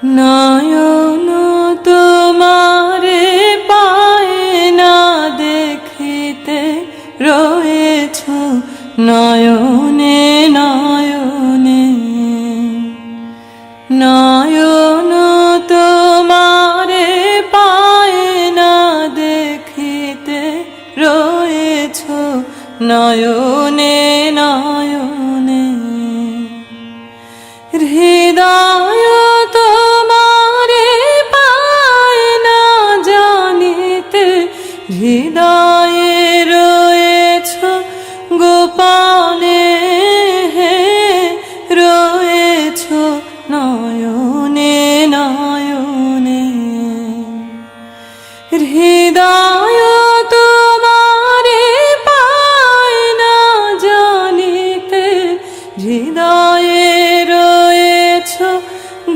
নয়ন তোমারে পায় না দেখিতে রয়েছ নয়নে নয়নে। নয়ন তোমারে পায় না দেখিতে রয়েছ নয়নে নয়নে। হৃদয় তোমারে পায় না জানিতে হৃদয়ে রয়েছ গোপনে রয়েছ নয়নে নয়নে। হৃদয় তোমারে পায় না জানিতে হৃদয়ে রয়েছ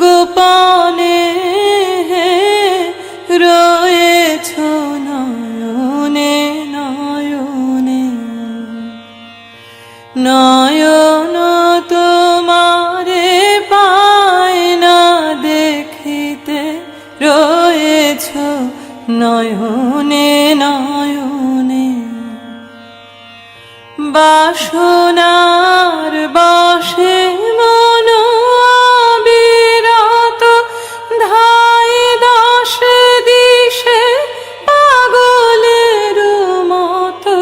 গোপনে রয়েছ নয়নে নয়নে। নয়ন তোমারে পায় না দেখিতে রয়েছ নয়নে নয়নে। বাসনার বশে মন অবিরত ধাই দশ দিশে পাগলের মতো।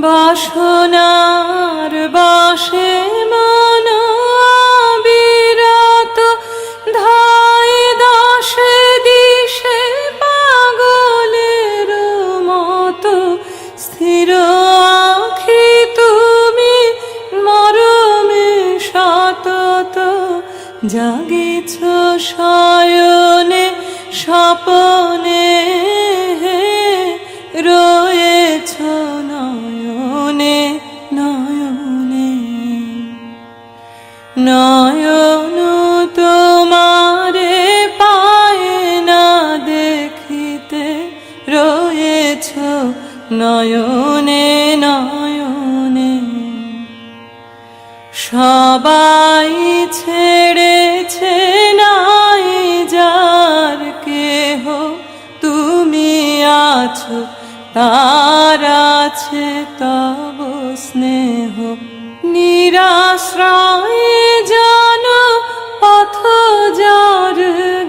বাসনার বশে মন অবিরত ধাই দশ দিশে পাগলের মতো। স্থির আঁখি তুমি মরমে সতত জাগিছ শয়নে স্বপনে রয়েছ নয়নে নয়নে। নয়ন তোমারে পায় না দেখিতে রয়েছ নয়নে নয়নে। সবাই ছেড়েছে নাই যার কেহ তুমি আছো তার আছে তব স্নেহ। নিরাশ্রয় জন পথ যার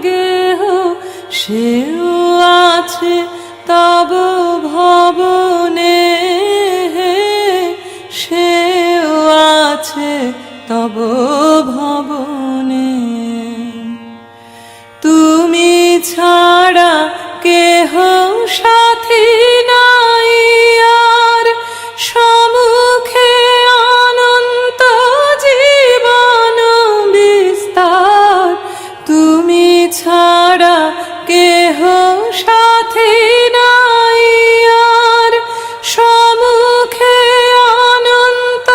গেহ সেও আছে তব ভবনে সেও আছে তব ভবনে। তুমি ছাড়া কেহ সাথী নাই আর সম্মুখে অনন্ত জীবন বিস্তার। তুমি ছাড়া কেহ সাথী নাই আর সম্মুখে অনন্ত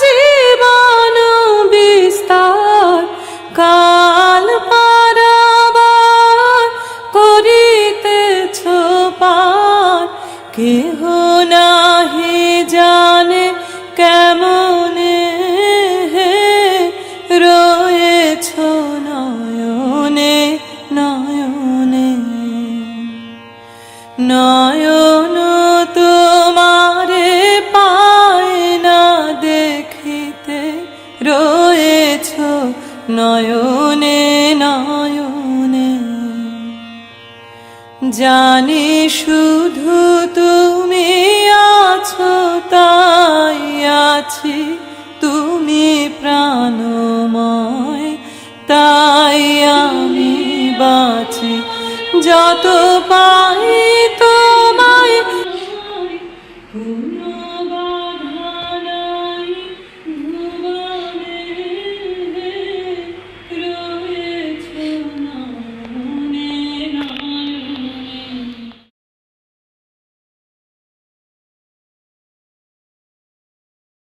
জীবন বিস্তার। কাল পারাবার করিতেছ পার কেহ নাহি জানে কেমনে রয়েছ নয়নে নয়নে। নয়ন তোমারে পায় না দেখিতে রয়েছ নয়নে নয়নে। জানি শুধু তুমি আছো তাই আছি তুমি প্রাণময় তাই আমি বাঁচি। যত